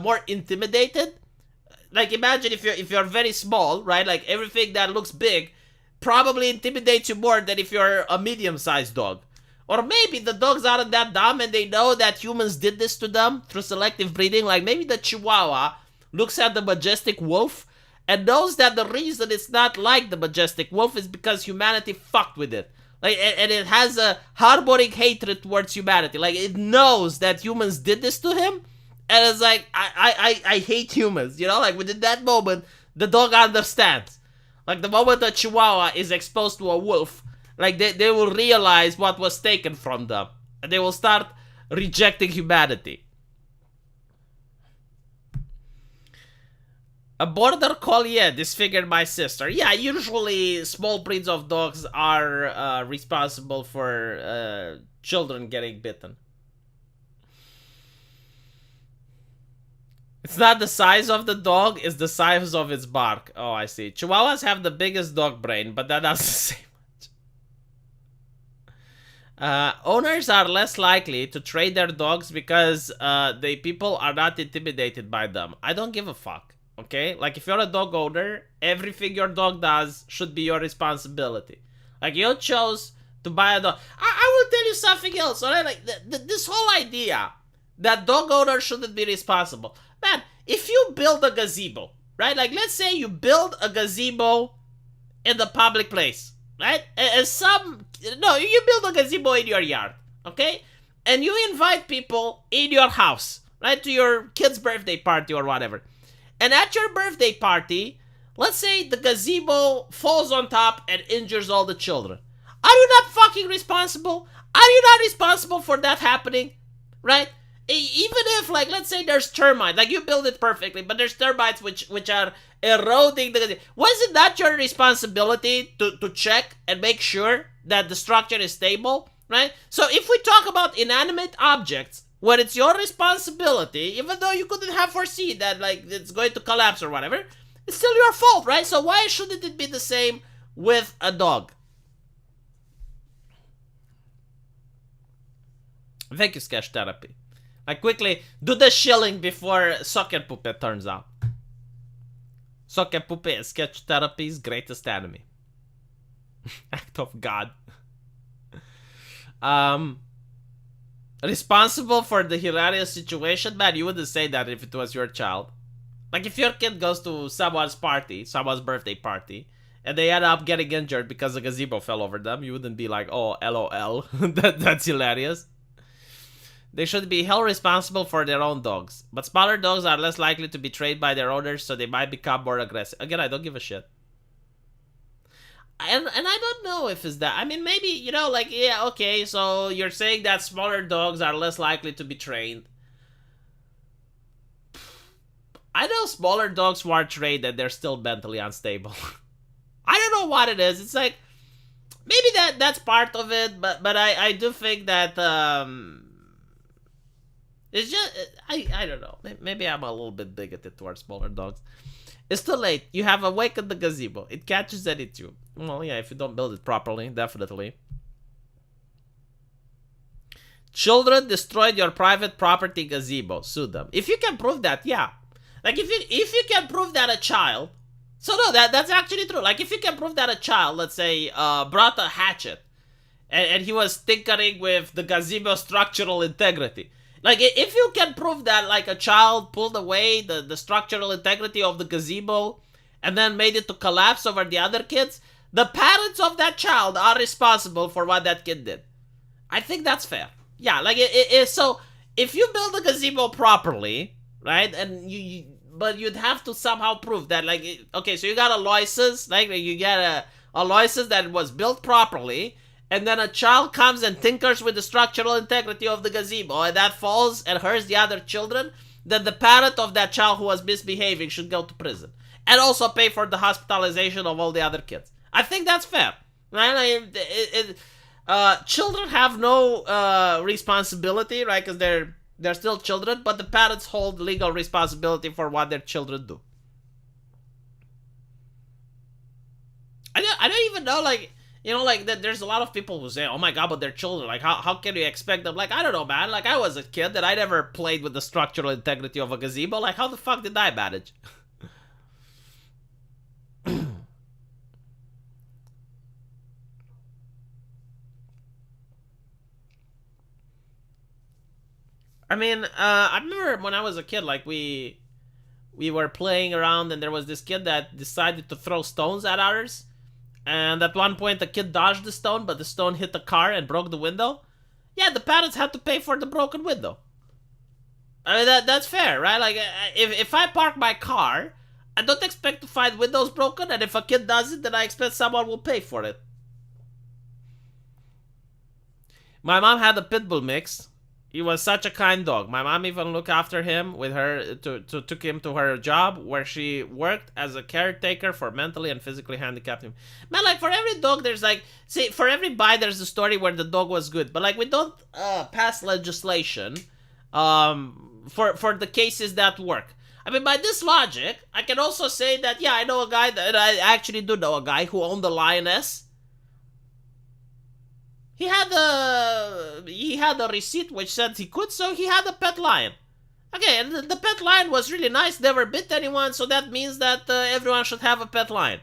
more intimidated. Like, imagine if you're very small, right? Like, everything that looks big probably intimidates you more than if you're a medium-sized dog. Or maybe the dogs aren't that dumb and they know that humans did this to them through selective breeding. Like, maybe the Chihuahua looks at the majestic wolf and knows that the reason it's not like the majestic wolf is because humanity fucked with it. Like, and it has a harboring hatred towards humanity. Like, it knows that humans did this to him, and it's like, I hate humans. You know, like within that moment, the dog understands. Like the moment a Chihuahua is exposed to a wolf, like they will realize what was taken from them, and they will start rejecting humanity. A border collie disfigured my sister. Yeah, usually small breeds of dogs are responsible for children getting bitten. It's not the size of the dog, it's the size of its bark. Oh, I see. Chihuahuas have the biggest dog brain, but that doesn't say much. Owners are less likely to trade their dogs because the people are not intimidated by them. I don't give a fuck. Okay? Like, if you're a dog owner, everything your dog does should be your responsibility. Like, you chose to buy a dog. I will tell you something else, alright? Like, this whole idea that dog owners shouldn't be responsible. Man, if you build a gazebo, right? Like, let's say you build a gazebo in the public place, right? You build a gazebo in your yard, okay? And you invite people in your house, right? To your kid's birthday party or whatever. And at your birthday party, let's say the gazebo falls on top and injures all the children. Are you not fucking responsible? Are you not responsible for that happening? Right? Even if, like, let's say there's termites, like you build it perfectly, but there's termites which are eroding the gazebo. Was it not your responsibility to check and make sure that the structure is stable? Right? So if we talk about inanimate objects, when it's your responsibility, even though you couldn't have foreseen that, like, it's going to collapse or whatever, it's still your fault, right? So why shouldn't it be the same with a dog? Thank you, Sketch Therapy. Like, quickly, do the shilling before Socket Puppet turns out. Socket Puppet is Sketch Therapy's greatest enemy. Act of God. Responsible for the hilarious situation? Man, you wouldn't say that if it was your child. Like, if your kid goes to someone's party, someone's birthday party, and they end up getting injured because the gazebo fell over them, you wouldn't be like, oh, LOL, that's hilarious. They should be held responsible for their own dogs. But smaller dogs are less likely to be trained by their owners, so they might become more aggressive. Again, I don't give a shit. And I don't know if it's that. I mean, maybe, you know, like, yeah, okay, so you're saying that smaller dogs are less likely to be trained. I know smaller dogs who are trained and they're still mentally unstable. I don't know what it is. It's like, maybe that's part of it, but I do think that, it's just, I don't know. Maybe I'm a little bit bigoted towards smaller dogs. It's too late. You have awakened the gazebo. It catches and eats you. Well, yeah, if you don't build it properly, definitely. Children destroyed your private property gazebo. Sue them. If you can prove that, yeah. Like, if you can prove that a child... So, no, that's actually true. Like, if you can prove that a child, let's say, brought a hatchet, and he was tinkering with the gazebo structural integrity... Like, if you can prove that, like, a child pulled away the structural integrity of the gazebo and then made it to collapse over the other kids, the parents of that child are responsible for what that kid did. I think that's fair. Yeah, like, so, if you build a gazebo properly, right, and but you'd have to somehow prove that, like, okay, so you got a license, like, you get a license that was built properly, and then a child comes and tinkers with the structural integrity of the gazebo, and that falls and hurts the other children, then the parent of that child who was misbehaving should go to prison. And also pay for the hospitalization of all the other kids. I think that's fair. Right? Children have no responsibility, right? Because they're still children, but the parents hold legal responsibility for what their children do. I don't even know, like... You know, like, there's a lot of people who say, oh my god, but they're children. Like, how can you expect them? Like, I don't know, man. Like, I was a kid that I never played with the structural integrity of a gazebo. Like, how the fuck did I manage? I mean, I remember when I was a kid, like, we were playing around and there was this kid that decided to throw stones at others. and at one point the kid dodged the stone, but the stone hit the car and broke the window, yeah, the parents had to pay for the broken window. I mean, that's fair, right? Like, if I park my car, I don't expect to find windows broken, and if a kid does it, then I expect someone will pay for it. My mom had a Pitbull mix. He was such a kind dog. My mom even looked after him with her, took him to her job where she worked as a caretaker for mentally and physically handicapped him. Man, like, for every dog, there's like, see, for every buy, there's a story where the dog was good. But like, we don't pass legislation for the cases that work. I mean, by this logic, I can also say that, yeah, I know a guy that I actually do know a guy who owned a lioness. He had a receipt which said he could, so he had a pet lion. Okay, and the pet lion was really nice, never bit anyone, so that means that everyone should have a pet lion.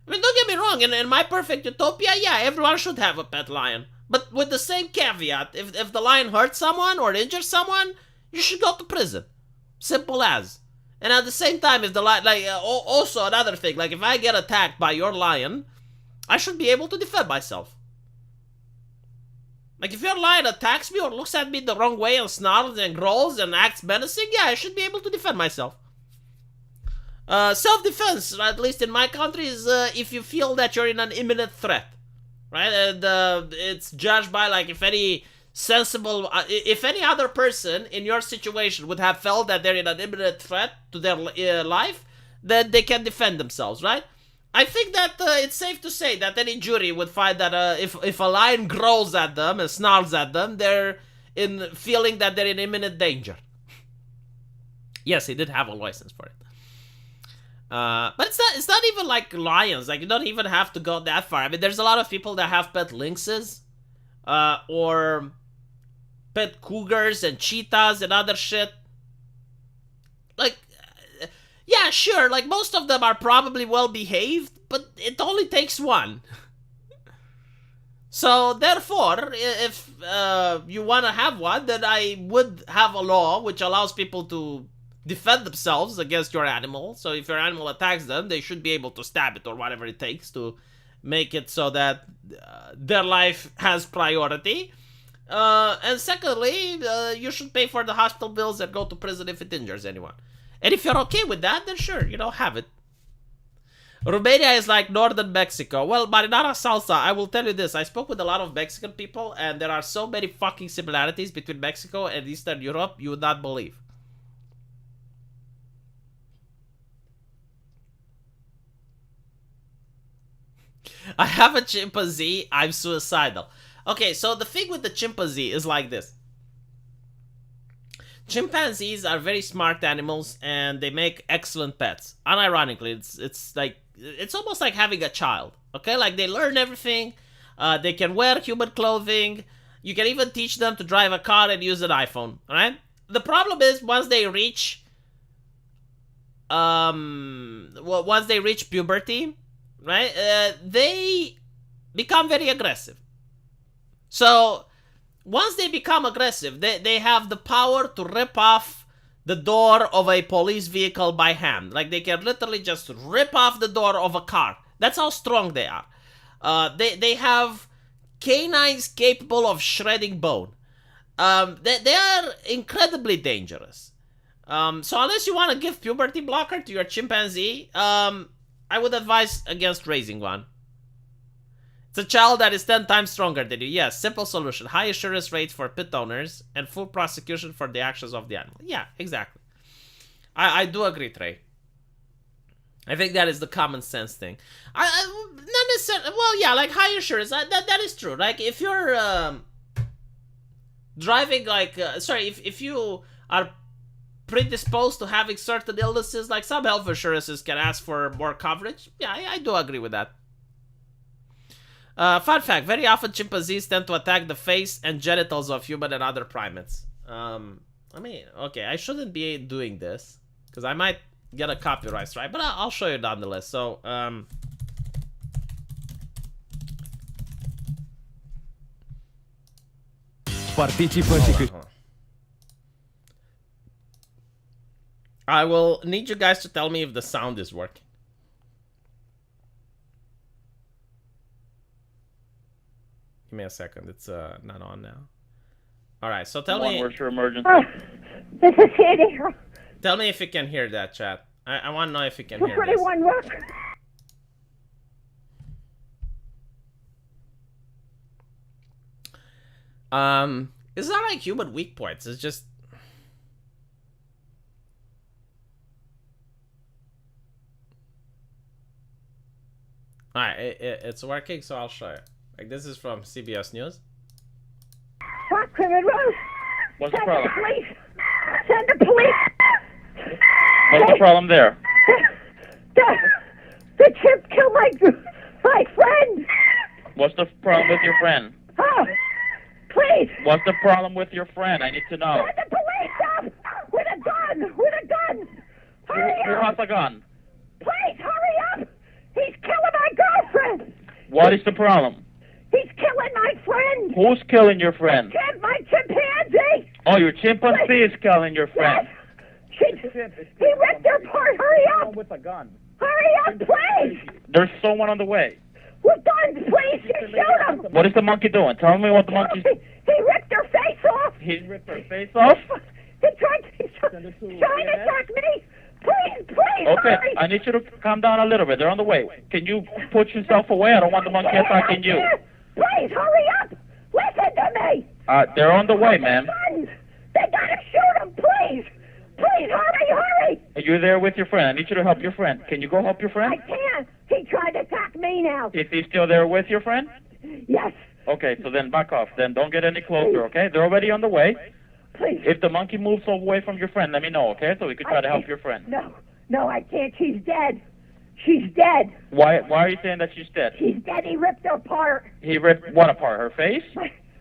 I mean, don't get me wrong, in my perfect utopia, yeah, everyone should have a pet lion. But with the same caveat, if the lion hurts someone or injures someone, you should go to prison. Simple as. And at the same time, if the lion, like, also another thing, like, if I get attacked by your lion, I should be able to defend myself. Like, if your lion attacks me or looks at me the wrong way and snarls and growls and acts menacing, yeah, I should be able to defend myself. Self-defense, at least in my country, is if you feel that you're in an imminent threat, right? And it's judged by, like, if any sensible, if any other person in your situation would have felt that they're in an imminent threat to their life, then they can defend themselves, right? I think that it's safe to say that any jury would find that if a lion growls at them and snarls at them, they're in feeling that they're in imminent danger. Yes, he did have a license for it. But it's not even like lions. Like, you don't even have to go that far. I mean, there's a lot of people that have pet lynxes, or pet cougars and cheetahs and other shit. Like, yeah, sure, like, most of them are probably well behaved, but it only takes one. So, therefore, if you want to have one, then I would have a law which allows people to defend themselves against your animal. So, if your animal attacks them, they should be able to stab it or whatever it takes to make it so that their life has priority. And secondly, you should pay for the hospital bills and go to prison if it injures anyone. And if you're okay with that, then sure, have it. Romania is like northern Mexico. Well, marinara salsa, I will tell you this. I spoke with a lot of Mexican people, and there are so many fucking similarities between Mexico and Eastern Europe, you would not believe. I have a chimpanzee, I'm suicidal. Okay, so the thing with the chimpanzee is like this. Chimpanzees are very smart animals, and they make excellent pets. Unironically, it's almost like having a child. Okay, like, they learn everything. They can wear human clothing. You can even teach them to drive a car and use an iPhone. All right. The problem is once they reach puberty, right? They become very aggressive. So once they become aggressive, they have the power to rip off the door of a police vehicle by hand. Like, they can literally just rip off the door of a car. That's how strong they are. They have canines capable of shredding bone. They are incredibly dangerous. So unless you want to give puberty blocker to your chimpanzee, I would advise against raising one. It's a child that is 10 times stronger than you. Yes, simple solution. High assurance rates for pet owners and full prosecution for the actions of the animal. Yeah, exactly. I do agree, Trey. I think that is the common sense thing. Not necessarily. Well, yeah, like high assurance. That is true. Like, if you're driving, like, if you are predisposed to having certain illnesses, like, some health insurances can ask for more coverage. Yeah, I do agree with that. Fun fact, very often chimpanzees tend to attack the face and genitals of human and other primates. I mean, okay, I shouldn't be doing this, because I might get a copyright strike, but I'll show you nonetheless. So, I will need you guys to tell me if the sound is working. Give me a second. It's not on now. All right. So tell One me. word for emergency. This is Sandy. Tell me if you can hear that, chat. I want to know if you can hear this. 21 look. It's not like human weak points. It's just. Alright, it's working, so I'll show you. Like, this is from CBS News. Fuck criminal. What's the Send problem? the police. Send the police. What's the problem there? The chimp killed my friend. What's the problem with your friend? Oh, please. What's the problem with your friend? I need to know. Send the police up with a gun. With a gun. Hurry Who up. has a gun? Please hurry up. He's killing my girlfriend. What is the problem? He's killing my friend. Who's killing your friend? Chimp, my chimpanzee. Oh, your chimpanzee is killing your friend. Yes. He ripped her apart. Hurry up. With a gun. Hurry up, please. There's someone on the way. With guns, please. Shoot him. What is the monkey doing? Tell me what the monkey's... He ripped her face off. He ripped her face off? He's trying to attack me. Please, Okay, hurry. I need you to calm down a little bit. They're on the way. Can you put yourself away? I don't want the monkey attacking you. Please, hurry up. Listen to me. They're on the way, ma'am. Guns. They gotta shoot him, please. Please, hurry. Are you there with your friend? I need you to help your friend. Can you go help your I friend? can't. He tried to attack me now. Is he still there with your friend? Yes. Okay, so then back off. Then don't get any closer, okay? They're already on the way. Please. If the monkey moves away from your friend, let me know, okay? So we can try to help your friend. No, I can't. She's dead. She's dead. Why are you saying that she's dead? She's dead. He ripped her apart. He ripped what apart? Her face?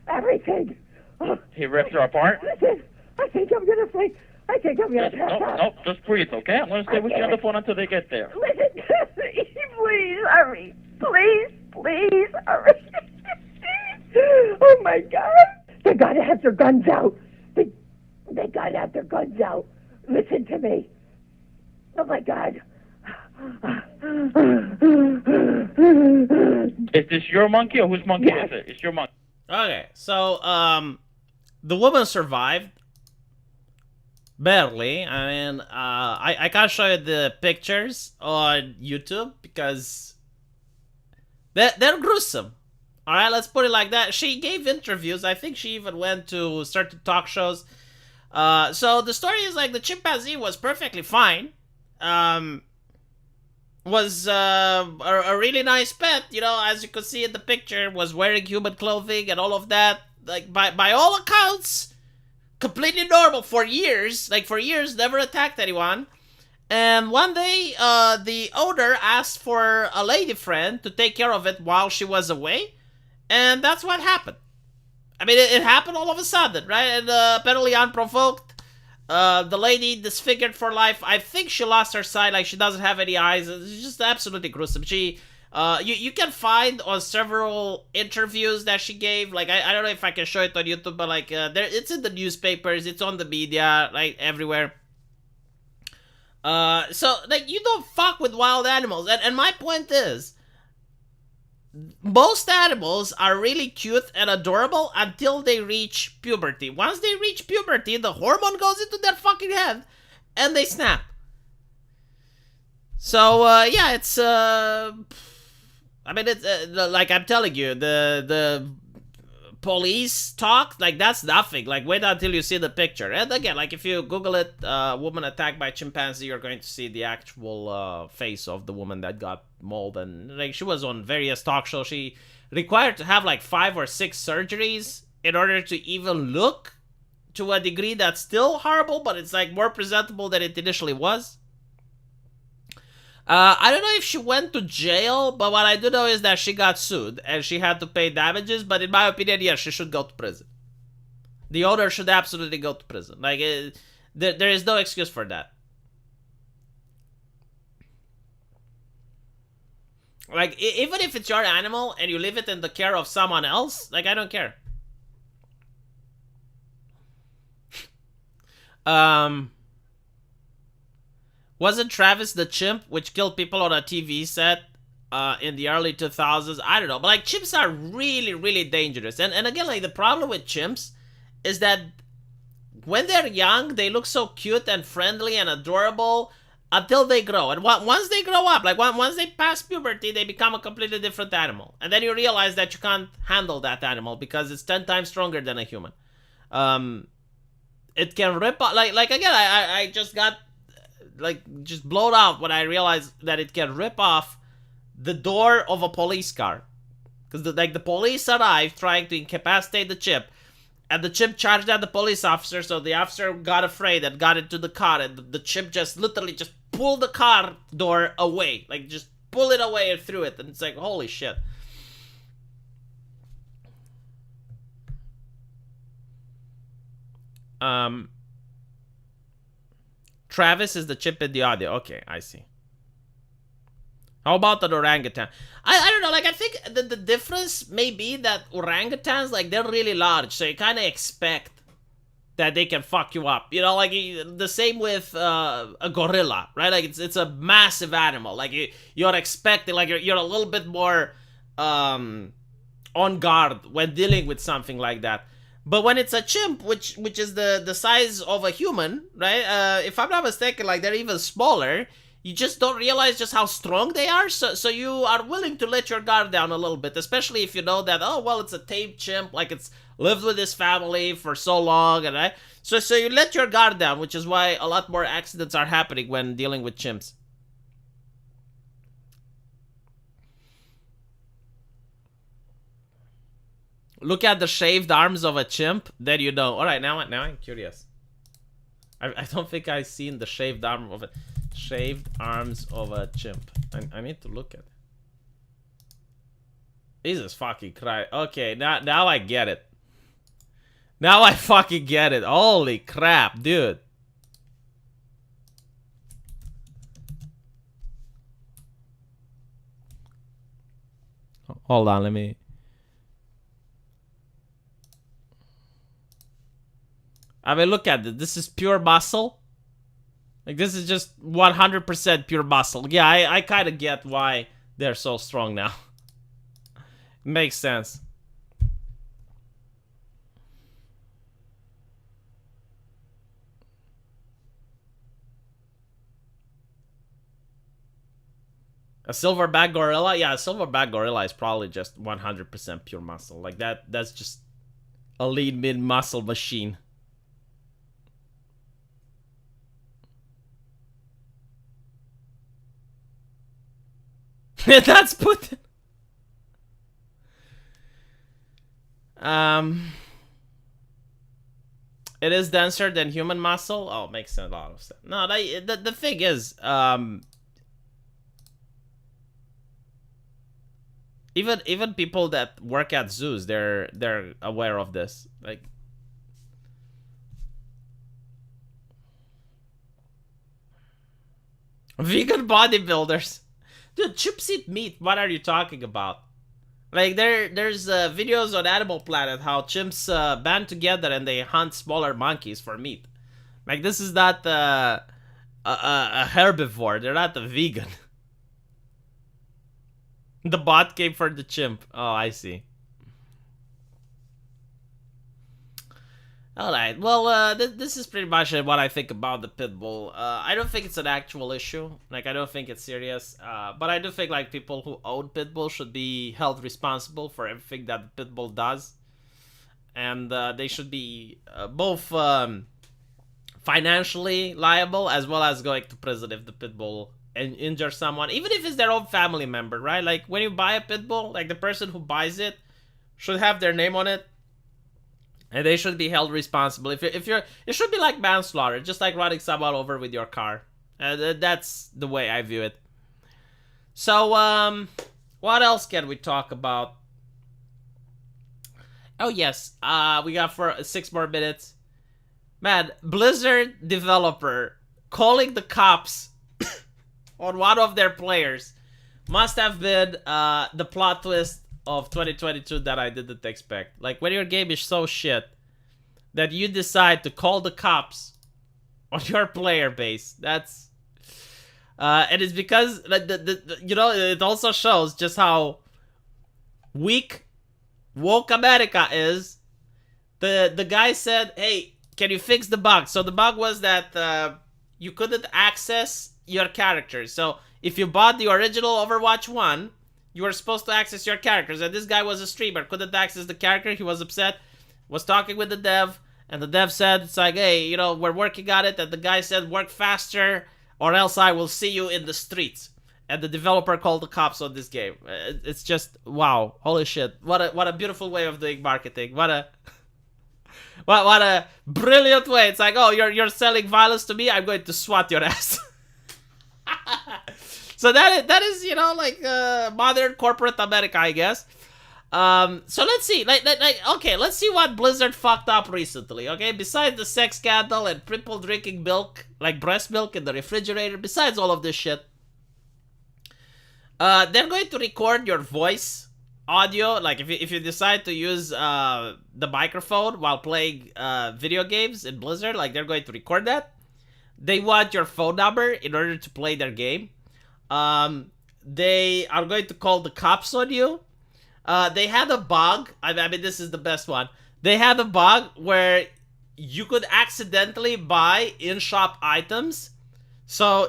Everything. Oh, He ripped her apart? listen, I think I'm gonna faint. I think I'm gonna pass out. No, just breathe, okay? I'm going to stay with you on the phone until they get there. Listen to me. Please hurry. Please hurry. Oh my God. They gotta have their guns out. They gotta have their guns out. Listen to me. Oh my God. Is this your monkey or whose monkey Yes. is it? It's your monkey. Okay, so, the woman survived. Barely. I mean, I can't show you the pictures on YouTube because they're gruesome. Alright, let's put it like that. She gave interviews. I think she even went to certain talk shows. So the story is like the chimpanzee was perfectly fine. Was a really nice pet, you know, as you could see in the picture, was wearing human clothing and all of that. Like, by all accounts, completely normal for years. Like, for years, never attacked anyone. And one day, the owner asked for a lady friend to take care of it while she was away. And that's what happened. I mean, it happened all of a sudden, right? And apparently unprovoked. The lady disfigured for life. I think she lost her sight. Like, she doesn't have any eyes. It's just absolutely gruesome. She, you can find on several interviews that she gave. Like, I don't know if I can show it on YouTube, but like, it's in the newspapers. It's on the media, like everywhere. So like, you don't fuck with wild animals. And my point is, most animals are really cute and adorable until they reach puberty. Once they reach puberty, the hormone goes into their fucking head and they snap. So, yeah, it's, I mean, it's, like I'm telling you, the police talk, like, that's nothing. Like, wait until you see the picture. And again, like, if you Google it, woman attacked by chimpanzee, you're going to see the actual face of the woman that got mauled. And, like, she was on various talk shows. She required to have, like, 5 or 6 surgeries in order to even look to a degree that's still horrible, but it's, like, more presentable than it initially was. I don't know if she went to jail, but what I do know is that she got sued and she had to pay damages. But in my opinion, yes, she should go to prison. The owner should absolutely go to prison. Like, there is no excuse for that. Like, even if it's your animal and you leave it in the care of someone else, like, I don't care. Wasn't Travis the chimp which killed people on a TV set in the early 2000s. I don't know, but like chimps are really, really dangerous. And again, like the problem with chimps is that when they're young, they look so cute and friendly and adorable until they grow. And once they grow up, like once they pass puberty, they become a completely different animal. And then you realize that you can't handle that animal because it's 10 times stronger than a human. It can rip off, like again, I just got just blown out when I realized that it can rip off the door of a police car. Because the police arrived trying to incapacitate the chimp. And the chimp charged at the police officer, so the officer got afraid and got into the car, and the chimp just literally just pulled the car door away. Like, just pull it away and threw it. And it's like, holy shit. Travis is the chimp in the audio. Okay, I see. How about an orangutan? I don't know, like, I think the difference may be that orangutans, like, they're really large, so you kind of expect that they can fuck you up. You know, like, the same with a gorilla, right? Like, it's a massive animal. Like, you're expecting, like, you're a little bit more on guard when dealing with something like that. But when it's a chimp, which is the size of a human, right? If I'm not mistaken, like, they're even smaller. You just don't realize just how strong they are, so you are willing to let your guard down a little bit, especially if you know that, oh, well, it's a tame chimp, like it's lived with his family for so long, and so you let your guard down, which is why a lot more accidents are happening when dealing with chimps. Look at the shaved arms of a chimp, then you know. All right, now I'm curious. I don't think I've seen the shaved arm of it. Shaved arms of a chimp. I need to look at it. Jesus fucking Christ. Okay, now I get it. Now I fucking get it. Holy crap, dude. Hold on, let me... I mean, look at it. This is pure muscle. Like, this is just 100% pure muscle. Yeah, I kind of get why they're so strong now. Makes sense. A silverback gorilla? Yeah, a silverback gorilla is probably just 100% pure muscle. Like, that's just a lean mid muscle machine. That's Putin. It is denser than human muscle. Oh, makes a lot of sense. No, the thing is, even people that work at zoos, they're aware of this. Like, vegan bodybuilders. Dude, chimps eat meat. What are you talking about? Like, there's videos on Animal Planet how chimps band together and they hunt smaller monkeys for meat. Like, this is not a herbivore. They're not a vegan. The bot came for the chimp. Oh, I see. Alright, well, this is pretty much what I think about the Pitbull. I don't think it's an actual issue. Like, I don't think it's serious. But I do think, like, people who own Pitbull should be held responsible for everything that the Pitbull does. And they should be both financially liable as well as going to prison if the Pitbull injures someone. Even if it's their own family member, right? Like, when you buy a Pitbull, like, the person who buys it should have their name on it. And they should be held responsible. If you're, it should be like manslaughter, just like running someone over with your car. That's the way I view it. So, what else can we talk about? Oh yes, we got 6 more minutes. Man, Blizzard developer calling the cops on one of their players must have been the plot twist of 2022 that I didn't expect. Like, when your game is so shit that you decide to call the cops on your player base, that's... And it's because like you know, it also shows just how weak woke America is. The guy said, "Hey, can you fix the bug?" So the bug was that you couldn't access your characters. So if you bought the original Overwatch 1, you were supposed to access your characters. And this guy was a streamer, couldn't access the character. He was upset, was talking with the dev, and the dev said, it's like, hey, you know, we're working on it. And the guy said, work faster or else I will see you in the streets. And the developer called the cops on this game. It's just, wow, holy shit. What a beautiful way of doing marketing. What a brilliant way. It's like, oh, you're selling violence to me, I'm going to swat your ass. So that is, you know, like modern corporate America, I guess. So let's see, okay, let's see what Blizzard fucked up recently, okay? Besides the sex scandal and people drinking milk, like breast milk in the refrigerator, besides all of this shit, they're going to record your voice audio, like if you decide to use the microphone while playing video games in Blizzard, like they're going to record that. They want your phone number in order to play their game. They are going to call the cops on you. They had a bug. I mean, this is the best one. They had a bug where you could accidentally buy in-shop items. So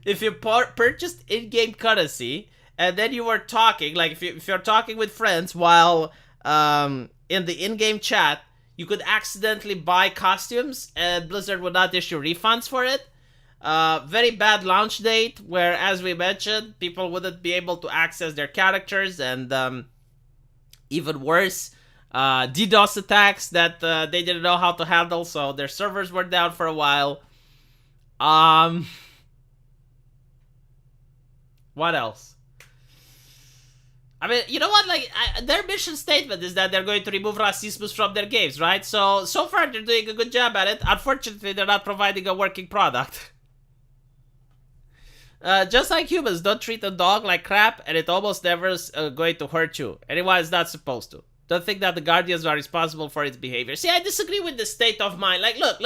if you purchased in-game currency and then you were talking, like if you're talking with friends while in the in-game chat, you could accidentally buy costumes and Blizzard would not issue refunds for it. Very bad launch date where, as we mentioned, people wouldn't be able to access their characters, and even worse, DDoS attacks that they didn't know how to handle, so their servers were down for a while. What else? I mean, you know what, like, their mission statement is that they're going to remove racism from their games, right? So far they're doing a good job at it. Unfortunately, they're not providing a working product. Just like humans, don't treat a dog like crap, and it almost never is going to hurt you. Anyone is not supposed to. Don't think that the Guardians are responsible for its behavior. See, I disagree with the state of mind. Like, look.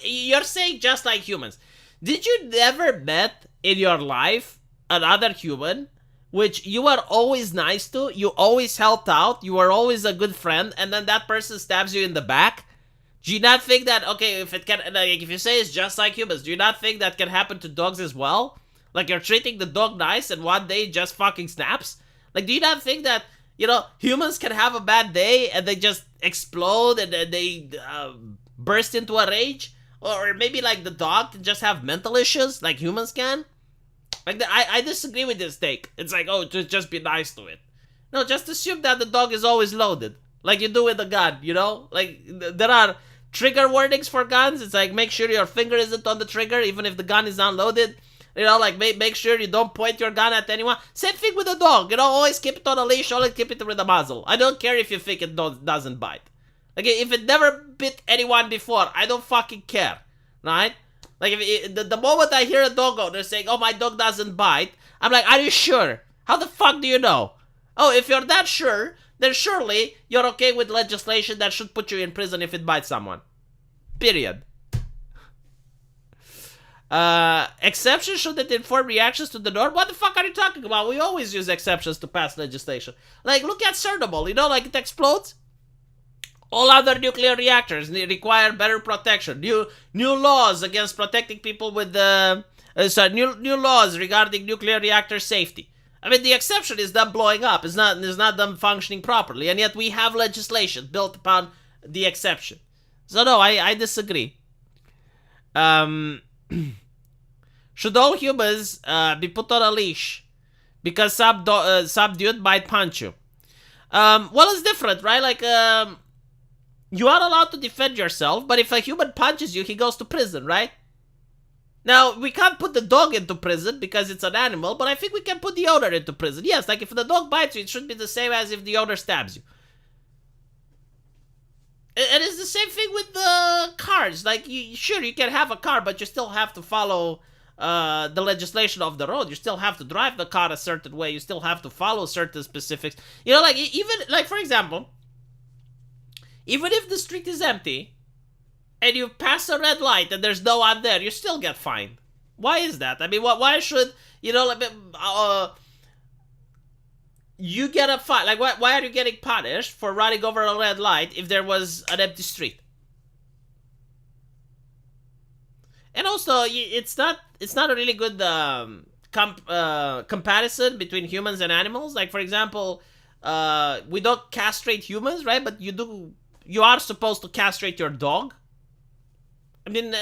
You're saying just like humans. Did you never met in your life another human which you were always nice to, you always helped out, you were always a good friend, and then that person stabs you in the back? Do you not think that, okay, if it can, like, if you say it's just like humans, do you not think that can happen to dogs as well? Like, you're treating the dog nice and one day it just fucking snaps? Like, do you not think that, you know, humans can have a bad day and they just explode and they burst into a rage? Or maybe, like, the dog can just have mental issues like humans can? Like, I disagree with this take. It's like, oh, just be nice to it. No, just assume that the dog is always loaded. Like you do with a gun, you know? Like, there are trigger warnings for guns. It's like, make sure your finger isn't on the trigger, even if the gun is unloaded. You know, like, make sure you don't point your gun at anyone. Same thing with a dog, you know? Always keep it on a leash, always keep it with a muzzle. I don't care if you think it doesn't bite. Like, if it never bit anyone before, I don't fucking care, right? Like, if the moment I hear a dog owner saying, oh, my dog doesn't bite, I'm like, are you sure? How the fuck do you know? Oh, if you're that sure, then surely you're okay with legislation that should put you in prison if it bites someone. Period. Exceptions shouldn't inform reactions to the norm? What the fuck are you talking about? We always use exceptions to pass legislation. Like, look at Chernobyl, you know, like it explodes. All other nuclear reactors require better protection. New laws against protecting people with new laws regarding nuclear reactor safety. I mean, the exception is them blowing up. It's not them functioning properly, and yet we have legislation built upon the exception. So no, I disagree. Should all humans be put on a leash because some dude might punch you? Well, it's different, right? Like, you are allowed to defend yourself, but if a human punches you, he goes to prison, right? Now, we can't put the dog into prison because it's an animal, but I think we can put the owner into prison. Yes, like if the dog bites you, it should be the same as if the owner stabs you. And it's the same thing with the cars. Like, sure, you can have a car, but you still have to follow the legislation of the road. You still have to drive the car a certain way. You still have to follow certain specifics. You know, like, even, like, for example, even if the street is empty, and you pass a red light and there's no one there, you still get fined. Why is that? I mean, why should, like, you get a fine? Like, why are you getting punished for running over a red light if there was an empty street? And also, it's not a really good comparison between humans and animals. Like, for example, we don't castrate humans, right? But you are supposed to castrate your dog. I mean,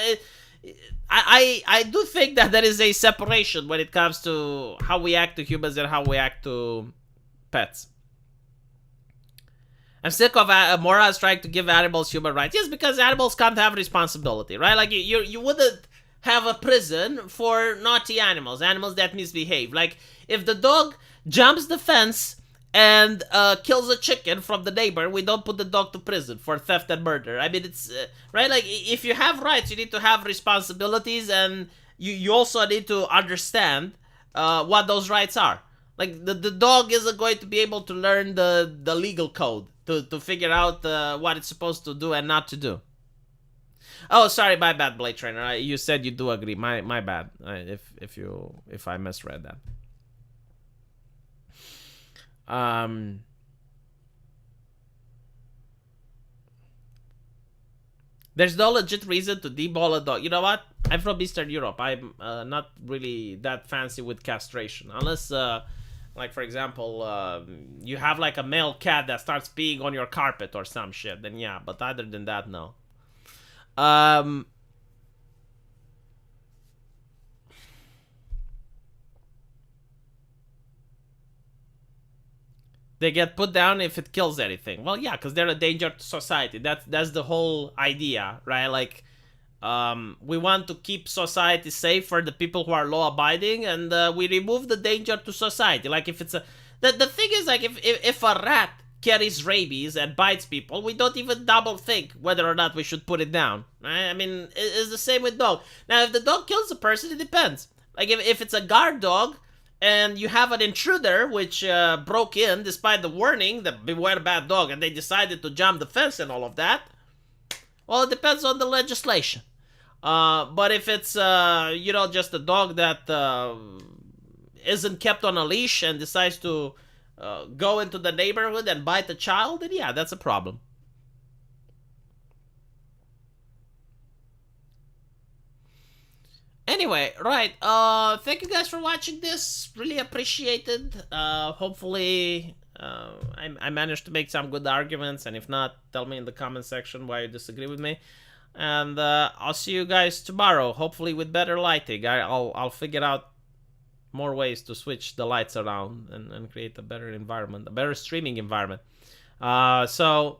I do think that there is a separation when it comes to how we act to humans and how we act to pets. I'm sick of morals trying to give animals human rights. Yes, because animals can't have responsibility, right? Like, you wouldn't have a prison for naughty animals that misbehave. Like, if the dog jumps the fence and kills a chicken from the neighbor, we don't put the dog to prison for theft and murder. I mean, it's right. Like, if you have rights, you need to have responsibilities, and you also need to understand what those rights are. Like, the dog isn't going to be able to learn the legal code to figure out what it's supposed to do and not to do. Oh, sorry, my bad, Blade Trainer. You said you do agree. My bad. If I misread that. There's no legit reason to deball a dog. You know what? I'm from Eastern Europe. I'm not really that fancy with castration. Unless, like, for example, you have, like, a male cat that starts peeing on your carpet or some shit. Then yeah, but other than that, no. They get put down if it kills anything. Well, yeah, because they're a danger to society. That's the whole idea, right? Like, we want to keep society safe for the people who are law-abiding, and we remove the danger to society. Like, if it's a... The thing is, like, if a rat carries rabies and bites people, we don't even double think whether or not we should put it down, right? I mean, it's the same with dog. Now, if the dog kills a person, it depends. Like, if it's a guard dog, and you have an intruder which broke in despite the warning that beware bad dog, and they decided to jump the fence and all of that, well, it depends on the legislation. But if it's, just a dog that isn't kept on a leash and decides to go into the neighborhood and bite a child, then yeah, that's a problem. Anyway, right, thank you guys for watching this. Really appreciated. Hopefully, I managed to make some good arguments, and if not, tell me in the comment section why you disagree with me. And I'll see you guys tomorrow, hopefully with better lighting. I'll figure out more ways to switch the lights around and create a better environment, a better streaming environment. So